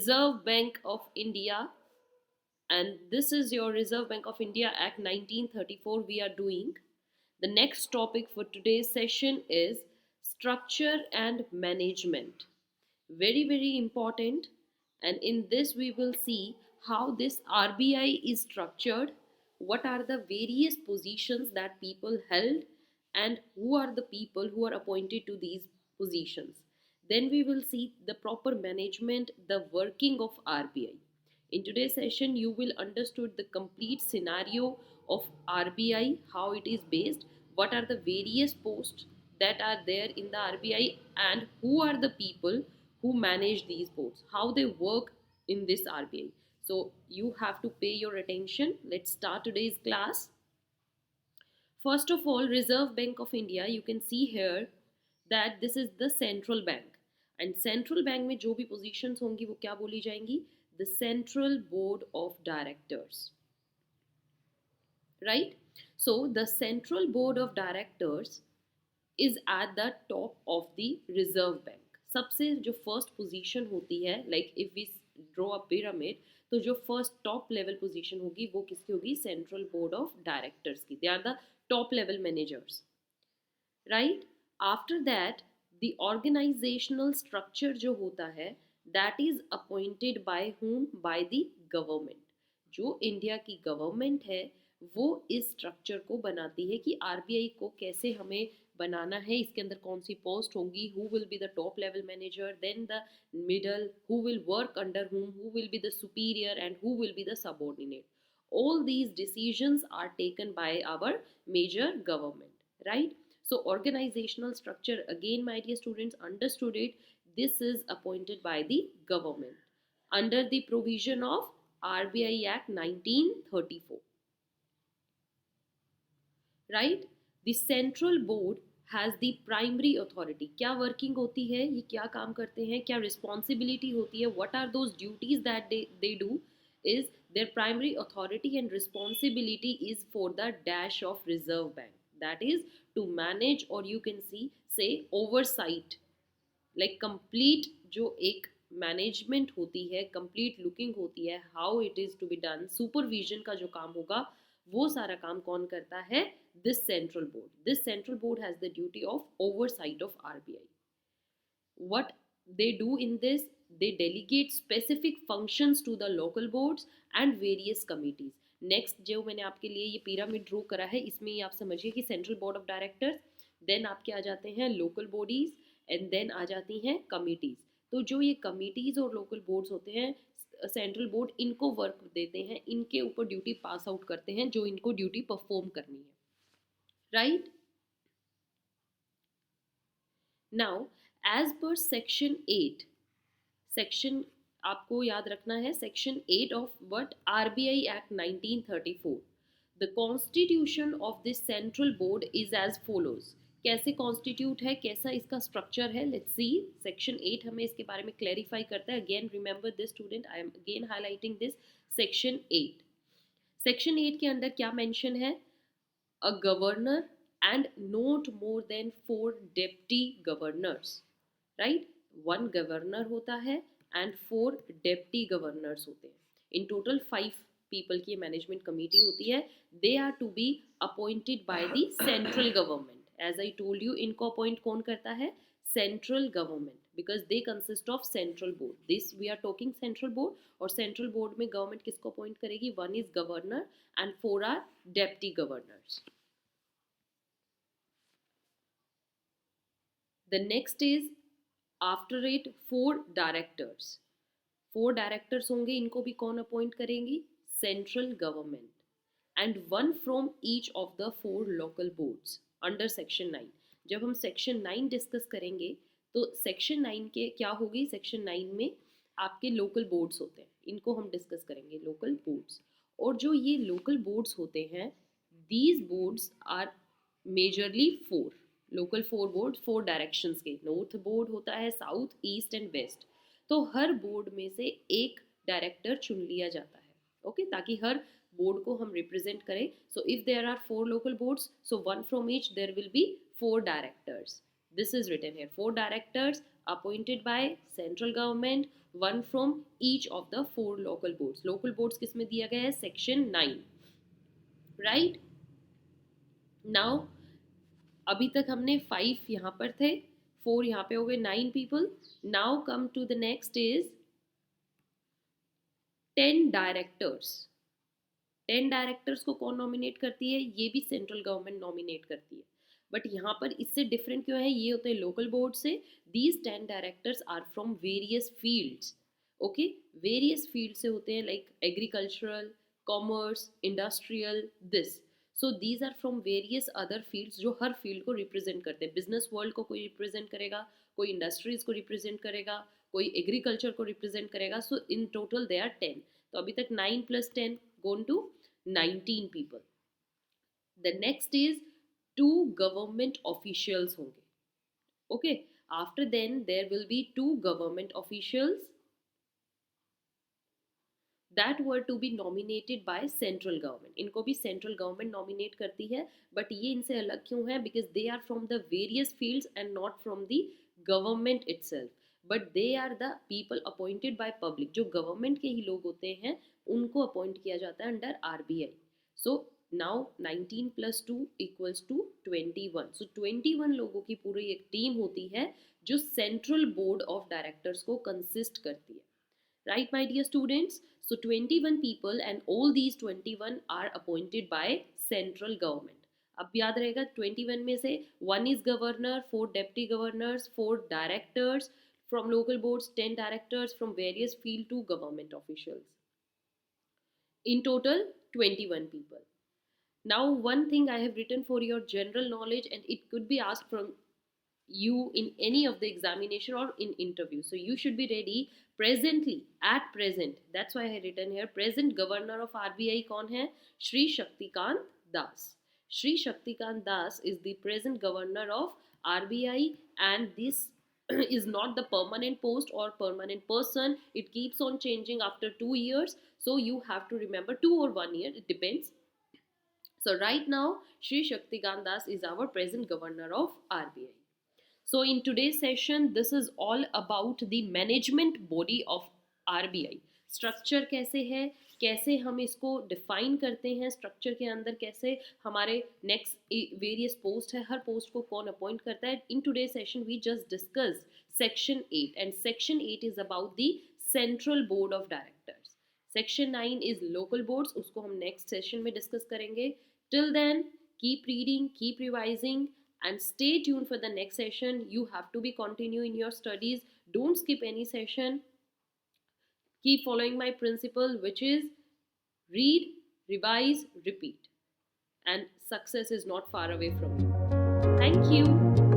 Reserve Bank of India, and this is your Reserve Bank of India Act 1934 we are doing. The next topic for today's session is structure and management. Very, very important. And in this, we will see how this RBI is structured, what are the various positions that people held, and who are the people who are appointed to these positions. Then we will see the proper management, the working of RBI. In today's session, you will understood the complete scenario of RBI, how it is based, what are the various posts that are there in the RBI, and who are the people who manage these boards, how they work in this RBI. So you have to pay your attention. Let's start today's class. First of all, Reserve Bank of India, you can see here that this is the central bank. And central bank में जो भी positions होंगी वो क्या बोली जाएंगी? The Central Board of Directors. Right? So the Central Board of Directors is at the top of the Reserve Bank. सबसे जो फर्स्ट पोजीशन होती है, like if we draw a pyramid, तो जो फर्स्ट टॉप लेवल पोजीशन होगी वो किसकी होगी? सेंट्रल बोर्ड ऑफ डायरेक्टर्स की. They are the top level managers, right. After that the organisational structure जो होता है that is appointed by whom? By the government. जो इंडिया की गवर्नमेंट है वो इस स्ट्रक्चर को बनाती है कि आरबीआई को कैसे हमें बनाना है, इसके अंदर कौन सी पोस्ट होंगी, who will be the top level manager, then the middle, who will work under whom, who will be the superior and who will be the subordinate. All these decisions are taken by our major government, right? So organizational structure, again my dear students, understood it. This is appointed by the government under the provision of RBI Act 1934, right? The central board has the primary authority. क्या working होती है, ये क्या काम करते हैं, क्या responsibility होती है, what are those duties that they do, is their primary authority and responsibility is for the dash of Reserve Bank, that is to manage, or you can see say oversight, like complete जो एक management होती है, complete looking होती है, how it is to be done, supervision का जो काम होगा वो सारा काम कौन करता है? This central board. This central board has the duty of oversight of RBI. What they do in this, they delegate specific functions to the local boards and various committees. Next जो मैंने आपके लिए ये पिरामिड ड्रॉ करा है, इसमें ये आप समझिए कि central board of directors, then आपके आ जाते हैं लोकल बॉडीज, एंड देन आ जाती हैं कमिटीज. तो जो ये कमिटीज और लोकल बोर्ड्स होते हैं, सेंट्रल बोर्ड इनको वर्क देते हैं, इनके ऊपर ड्यूटी पास आउट करते हैं जो इनको ड्यूटी परफॉर्म करनी है, right. Now as per section 8, section आपको याद रखना है, section 8 of what RBI act 1934, the constitution of this central board is as follows. कैसे कॉन्स्टिट्यूट है, कैसा इसका स्ट्रक्चर है, लेट्स सी. सेक्शन 8 हमें इसके बारे में क्लैरिफाई करता है. Again remember this student, I am again highlighting this. Section 8, section 8 के अंदर क्या मेंशन है? A governor and not more than 4 deputy governors, right. 1 governor होता है एंड 4 डेप्टी गवर्नर्स होते हैं. इन टोटल 5 पीपल की मैनेजमेंट कमेटी होती है. They are to be appointed by the central government. As I told you, इनको appoint कौन करता है? Central government, because they consist of central board. This we are talking central board, और central board में government किसको appoint करेगी? 1 is governor and 4 are deputy governors. The next is after it 4 directors. 4 directors होंगे, इनको भी कौन appoint करेंगी? Central government. And 1 from each of the 4 local boards under section 9. जब हम सेक्शन 9 डिस्कस करेंगे तो सेक्शन 9 के क्या होगी? सेक्शन 9 में आपके लोकल बोर्ड्स होते हैं, इनको हम डिस्कस करेंगे, लोकल बोर्ड्स. और जो ये लोकल बोर्ड्स होते हैं, these boards are majorly 4 local 4 board, 4 directions के. नॉर्थ बोर्ड होता है, साउथ, ईस्ट एंड वेस्ट. तो हर बोर्ड में से एक डायरेक्टर चुन लिया जाता है, ओके, ताकि हर बोर्ड को हम रिप्रेजेंट करें. So if there are 4 local boards, so 1 from each, there will be 4 directors. This is written here, 4 directors appointed by central government, one from each of the 4 local boards. Local boards किस में दिया गया है? Section 9, right? Now अभी तक हमने 5 यहाँ पर थे, 4 यहाँ पे हो गए, 9 people. Now come to the next is 10 directors. 10 directors को कौन नॉमिनेट करती है? ये भी सेंट्रल गवर्नमेंट नॉमिनेट करती है, बट यहाँ पर इससे डिफरेंट क्यों है? ये होते हैं लोकल बोर्ड से. These 10 directors are from various fields. Okay, various field से होते हैं, like agricultural, commerce, industrial, this. So these are from various other fields जो हर फील्ड को रिप्रेजेंट करते हैं. बिजनेस वर्ल्ड को कोई रिप्रेजेंट करेगा, कोई इंडस्ट्रीज को रिप्रेजेंट करेगा, कोई एग्रीकल्चर को रिप्रेजेंट करेगा. सो इन टोटल दे आर 10. तो अभी तक 9 + 10 गोन to 19 people. The next is 2 government officials होंगे. Okay, after then there will be 2 government officials that were to be nominated by central government. इनको भी central government nominate करती है, but ये इनसे अलग क्यों है? Because they are from the various fields and not from the government itself. But they are the people appointed by public. जो government के ही लोग होते हैं उनको अपॉइंट किया जाता है under RBI. So now 19 + 2 = 21. So 21 लोगों की पूरी एक टीम होती है जो सेंट्रल बोर्ड ऑफ डायरेक्टर्स को कंसिस्ट करती है. Right, my dear students? So 21 people and all these 21 are appointed by central government. अब याद रहेगा 21 में से 1 is governor, 4 deputy governors, 4 directors from local boards, 10 directors from various field to government officials. In total 21 people. Now one thing I have written for your general knowledge, and it could be asked from you in any of the examination or in interview, so you should be ready. Presently, at present, that's why I have written here, present governor of RBI कौन है? Shri Shaktikant Das. Shri Shaktikant Das is the present governor of RBI, and this is not the permanent post or permanent person. It keeps on changing after 2 years, so you have to remember 2 or 1 year, it depends. So right now Shri Shaktikant Das is our present governor of RBI. So in today's session, this is all about the management body of RBI. Structure कैसे है, कैसे हम इसको define करते हैं, structure के अंदर कैसे हमारे नेक्स्ट वेरियस पोस्ट है, हर पोस्ट को कौन अपॉइंट करता है. In today session we just discuss section 8, and section 8 is about the central board of directors. Section 9 is local boards, उसको हम नेक्स्ट सेशन में डिस्कस करेंगे. Till then keep reading, keep revising, and stay tuned for the next session. You have to be continuing your studies. Don't skip any session. Keep following my principle, which is read, revise, repeat, and success is not far away from you. Thank you.